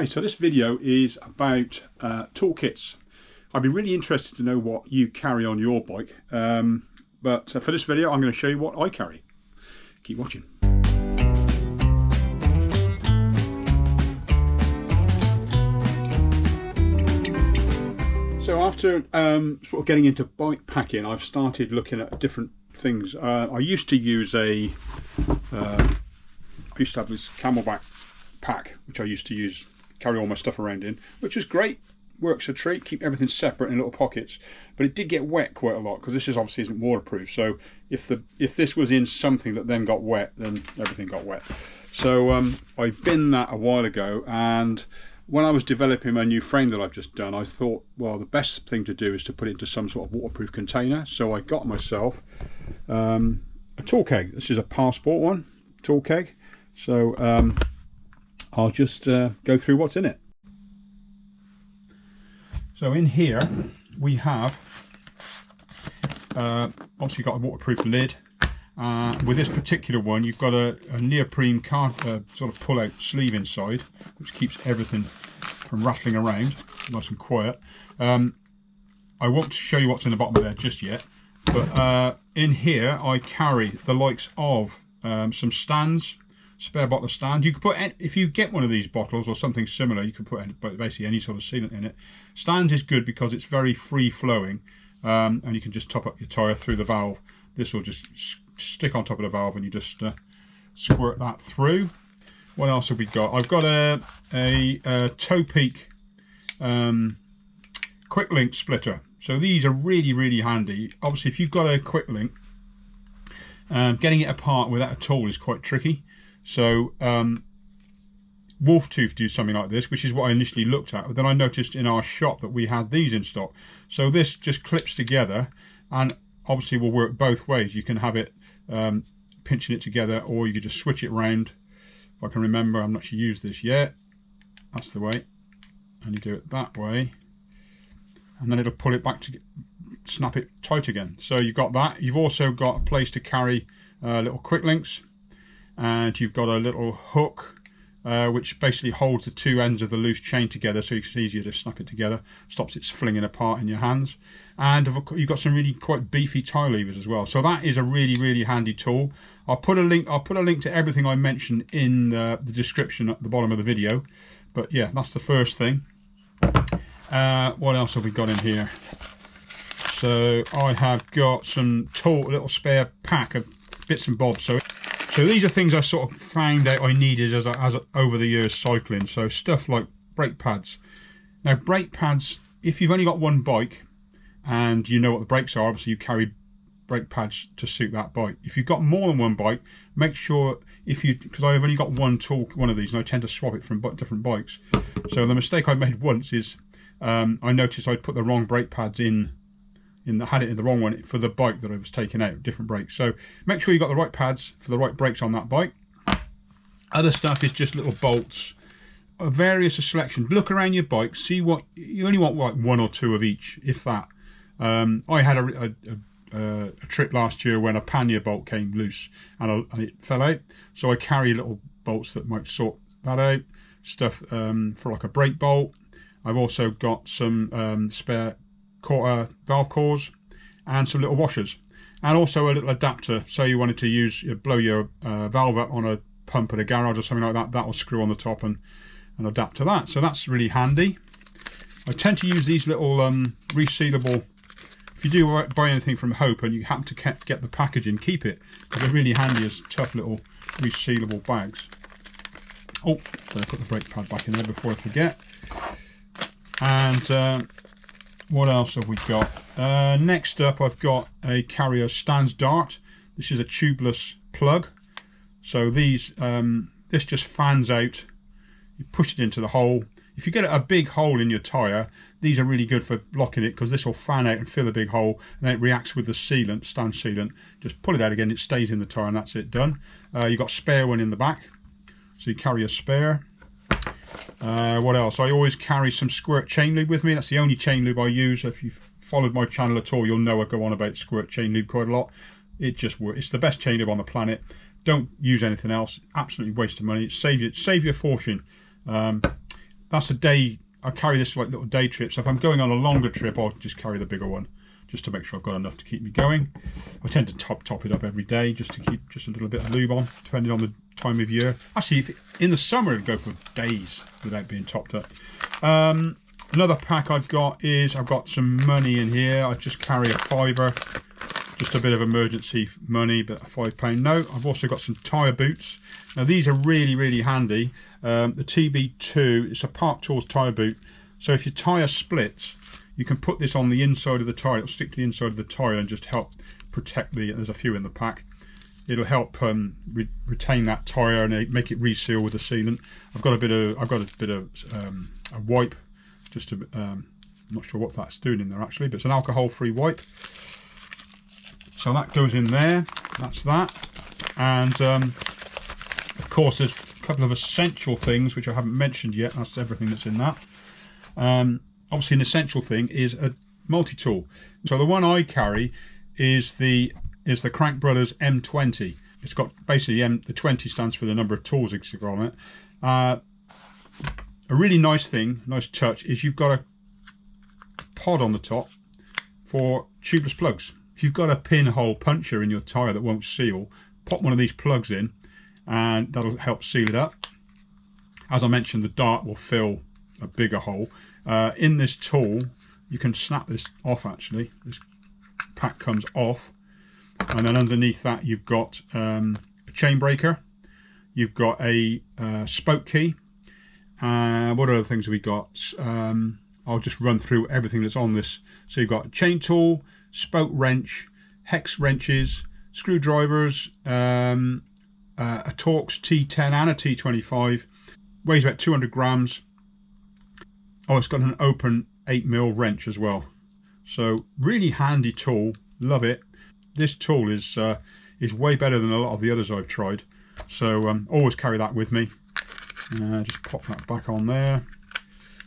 Hi, so this video is about toolkits. I'd be really interested to know what you carry on your bike, but for this video I'm going to show you what I carry. Keep watching. So after sort of getting into bike packing, I've started looking at different things. I used to use I used to have this Camelback pack, which I used to carry all my stuff around in, which was great, works a treat, keep everything separate in little pockets, but it did get wet quite a lot because this obviously isn't waterproof. So if this was in something that then got wet, then everything got wet. So I binned that a while ago, and when I was developing my new frame that I've just done, I thought, well, the best thing to do is to put it into some sort of waterproof container. So I got myself a tool keg. This is a Passport one, tool keg. So I'll just go through what's in it. So in here we have obviously got a waterproof lid. With this particular one, you've got a neoprene sort of pull-out sleeve inside, which keeps everything from rattling around, nice and quiet. I won't show you what's in the bottom of there just yet, but in here I carry the likes of some stands, spare bottle stands. You could put, if you get one of these bottles or something similar, you can put basically any sort of sealant in it. Stands is good because it's very free flowing, and you can just top up your tyre through the valve. This will just stick on top of the valve and you just squirt that through. What else have we got? I've got a toe peak quick link splitter. So these are really handy. Obviously if you've got a quick link, getting it apart without a tool is quite tricky. So Wolf Tooth do something like this, which is what I initially looked at, but then I noticed in our shop that we had these in stock. So this just clips together and obviously will work both ways. You can have it pinching it together, or you can just switch it round. If I can remember, I've not actually used this yet. That's the way, and you do it that way, and then it'll pull it back to snap it tight again. So you've got that. You've also got a place to carry little quick links, and you've got a little hook which basically holds the two ends of the loose chain together, so it's easier to snap it together, stops it flinging apart in your hands. And you've got some really quite beefy tie levers as well. So that is a really handy tool. I'll put a link to everything I mentioned in the description at the bottom of the video. But yeah, that's the first thing. What else have we got in here? So I have got some little spare pack of bits and bobs. So these are things I sort of found out I needed as over the years cycling. So stuff like brake pads. Now brake pads, if you've only got one bike and you know what the brakes are, obviously you carry brake pads to suit that bike. If you've got more than one bike, make sure, because I've only got one of these and I tend to swap it from different bikes. So the mistake I made once is I noticed I'd put the wrong brake pads had it in the wrong one for the bike that I was taking out, different brakes. So make sure you got the right pads for the right brakes on that bike. Other stuff is just little bolts, various selection. Look around your bike, see what you only want, like one or two of each, if that. I had a trip last year when a pannier bolt came loose and it fell out, so I carry little bolts that might sort that out. Stuff for like a brake bolt. I've also got some spare valve cores and some little washers, and also a little adapter. So you wanted to blow your valve up on a pump at a garage or something like that, that will screw on the top and adapt to that. So that's really handy. I tend to use these little resealable. If you do buy anything from Hope and you happen to get the packaging, keep it, because they're really handy as tough little resealable bags. Oh, so I put the brake pad back in there before I forget. And what else have we got? Next up, I've got a Carrier Stands Dart. This is a tubeless plug. So these, this just fans out. You push it into the hole. If you get a big hole in your tyre, these are really good for locking it, because this will fan out and fill a big hole, and then it reacts with the sealant, stand sealant. Just pull it out again, it stays in the tyre, and that's it, done. You've got a spare one in the back, so you carry a spare. What else? I always carry some squirt chain lube with me. That's the only chain lube I use. If you've followed my channel at all, you'll know I go on about squirt chain lube quite a lot. It just works. It's the best chain lube on the planet. Don't use anything else. Absolutely waste of money. Save you a fortune. that's a day. I carry this for like little day trips. So if I'm going on a longer trip, I'll just carry the bigger one, just to make sure I've got enough to keep me going. I tend to top it up every day, just to keep just a little bit of lube on, depending on the time of year. Actually, in the summer it'd go for days without being topped up. Another pack I've got is, I've got some money in here. I just carry a fiver, just a bit of emergency money, but a £5 note. I've also got some tyre boots. Now these are really, really handy. The TB2, it's a Park Tools tyre boot. So if your tyre splits, you can put this on the inside of the tyre. It'll stick to the inside of the tyre and just help protect there's a few in the pack. It'll help retain that tyre and make it reseal with the sealant. I've got a bit of a wipe, just to, I'm not sure what that's doing in there actually, but it's an alcohol-free wipe. So that goes in there. That's that. And of course, there's a couple of essential things which I haven't mentioned yet. That's everything that's in that. Obviously, an essential thing is a multi-tool. So the one I carry is the Crank Brothers M20. It's got basically the 20 stands for the number of tools it's got on it. A really nice thing, nice touch, is you've got a pod on the top for tubeless plugs. If you've got a pinhole puncher in your tyre that won't seal, pop one of these plugs in and that'll help seal it up. As I mentioned, the dart will fill a bigger hole. In this tool, you can snap this off actually. This pack comes off, and then underneath that you've got a chain breaker, you've got a spoke key, what other things have we got? I'll just run through everything that's on this. So you've got a chain tool, spoke wrench, hex wrenches, screwdrivers, a Torx T10 and a T25, weighs about 200 grams. Oh, it's got an open 8mm wrench as well. So really handy tool, love it. This tool is way better than a lot of the others I've tried. So always carry that with me. Just pop that back on there.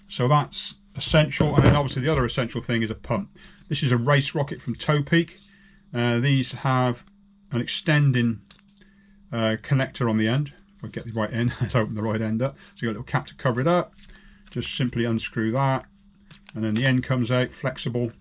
So that's essential. And then obviously the other essential thing is a pump. This is a race rocket from Toe Peak. These have an extending connector on the end. If I get the right end, let's open the right end up. So you've got a little cap to cover it up. Just simply unscrew that, and then the end comes out flexible.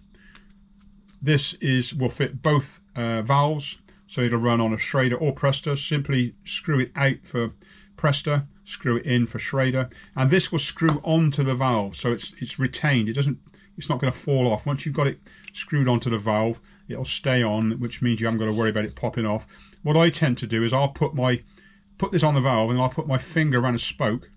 This will fit both valves, so it'll run on a Schrader or Presta. Simply screw it out for Presta, screw it in for Schrader, and this will screw onto the valve, so it's retained. It's not going to fall off. Once you've got it screwed onto the valve, it'll stay on, which means you haven't got to worry about it popping off. What I tend to do is I'll put this on the valve, and I'll put my finger around a spoke,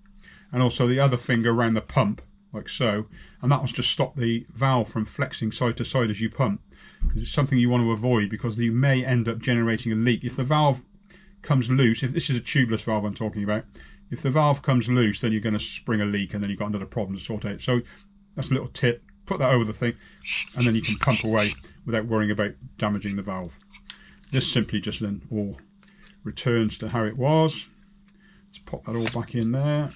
and also the other finger around the pump, like so, and that will just stop the valve from flexing side to side as you pump, because it's something you want to avoid, because you may end up generating a leak. If the valve comes loose, if this is a tubeless valve I'm talking about, if the valve comes loose, then you're going to spring a leak, and then you've got another problem to sort out. So that's a little tip. Put that over the thing, and then you can pump away without worrying about damaging the valve. This simply just then all returns to how it was. Let's pop that all back in there.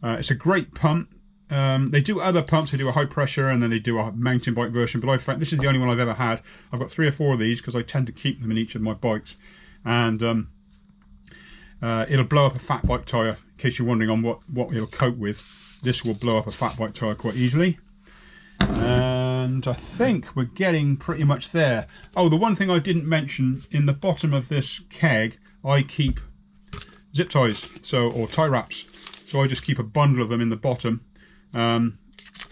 It's a great pump. They do other pumps. They do a high pressure, and then they do a mountain bike version, but I found this is the only one I've ever had. I've got 3 or 4 of these because I tend to keep them in each of my bikes, and it'll blow up a fat bike tyre. In case you're wondering on what it'll cope with, this will blow up a fat bike tyre quite easily. And I think we're getting pretty much there. Oh, the one thing I didn't mention, in the bottom of this keg I keep zip ties, or tie wraps. So I just keep a bundle of them in the bottom. I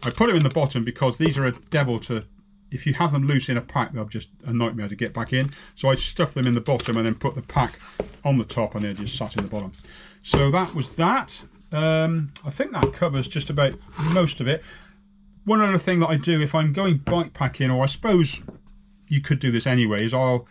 put them in the bottom because these are a devil to, if you have them loose in a pack, they're just a nightmare to get back in. So I stuff them in the bottom and then put the pack on the top, and they're just sat in the bottom. So that was that. I think that covers just about most of it. One other thing that I do if I'm going bike packing, or I suppose you could do this anyway, is I'll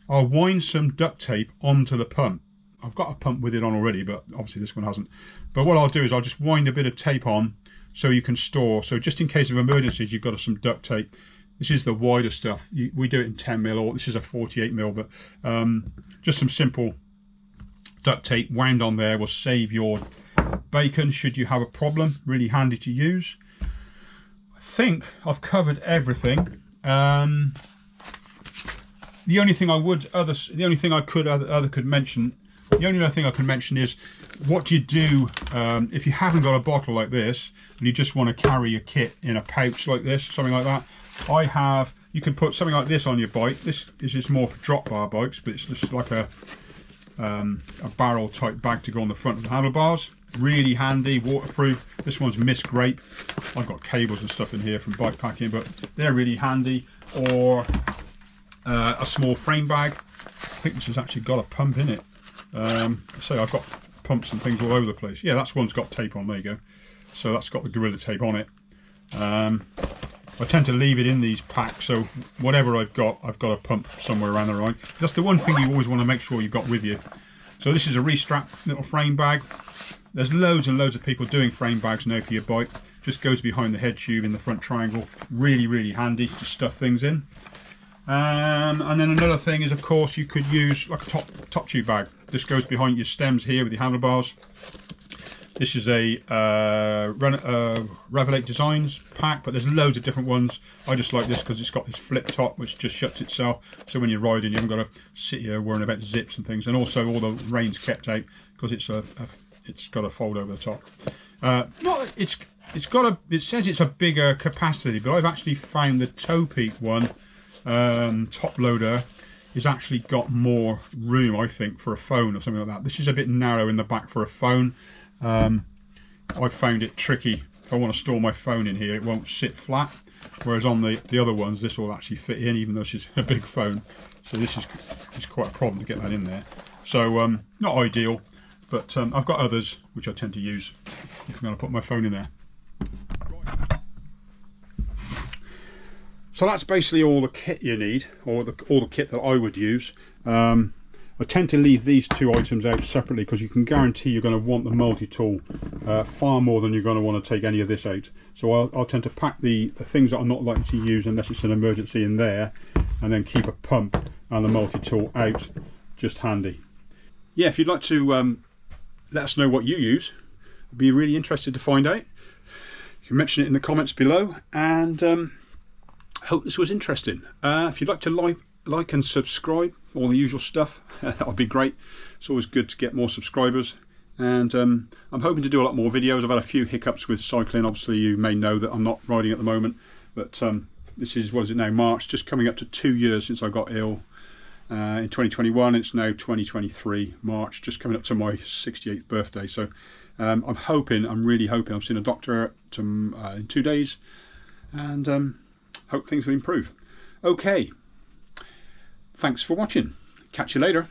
wind some duct tape onto the pump. I've got a pump with it on already, but obviously this one hasn't. But what I'll do is I'll just wind a bit of tape on so you can store. So just in case of emergencies, you've got some duct tape. This is the wider stuff. We do it in 10mm, or this is a 48mm, but just some simple duct tape wound on there will save your bacon should you have a problem. Really handy to use. I think I've covered everything. The only thing I could mention is what do you do if you haven't got a bottle like this and you just want to carry your kit in a pouch like this, something like that? You can put something like this on your bike. This is just more for drop bar bikes, but it's just like a barrel type bag to go on the front of the handlebars. Really handy, waterproof. This one's Mist Grape. I've got cables and stuff in here from bike packing, but they're really handy. Or a small frame bag. I think this has actually got a pump in it. So I've got pumps and things all over the place. Yeah, that's one's got tape on, there you go. So that's got the Gorilla tape on it. I tend to leave it in these packs, so whatever I've got a pump somewhere around the line. That's the one thing you always want to make sure you've got with you. So this is a restrap little frame bag. There's loads and loads of people doing frame bags now for your bike. Just goes behind the head tube in the front triangle. Really, really handy to stuff things in. And then another thing is, of course, you could use like a top tube bag. This goes behind your stems here with your handlebars. This is a Revelate Designs pack, but there's loads of different ones. I just like this because it's got this flip top which just shuts itself, so when you're riding you haven't got to sit here worrying about zips and things, and also all the rain's kept out because it's got a fold over the top. It says it's a bigger capacity, but I've actually found the Toe Peak one, top loader, is actually got more room, I think, for a phone or something like that. This is a bit narrow in the back for a phone. I found it tricky. If I want to store my phone in here, it won't sit flat, whereas on the other ones this will actually fit in, even though it's a big phone. So this is quite a problem to get that in there. So not ideal, but I've got others which I tend to use if I'm going to put my phone in there. So that's basically all the kit you need, or all the kit that I would use. I tend to leave these two items out separately because you can guarantee you're going to want the multi-tool far more than you're going to want to take any of this out. So I'll tend to pack the things that I'm not likely to use unless it's an emergency in there, and then keep a pump and the multi-tool out, just handy. Yeah, if you'd like to let us know what you use, I'd be really interested to find out. You can mention it in the comments below, and I hope this was interesting. If you'd like to like and subscribe, all the usual stuff, that would be great. It's always good to get more subscribers, and I'm hoping to do a lot more videos. I've had a few hiccups with cycling. Obviously you may know that I'm not riding at the moment, but this is, what is it now, March, just coming up to 2 years since I got ill in 2021. It's now 2023 March, just coming up to my 68th birthday. So I'm really hoping, I'm seeing a doctor in 2 days, and hope things will improve. Okay, thanks for watching. Catch you later.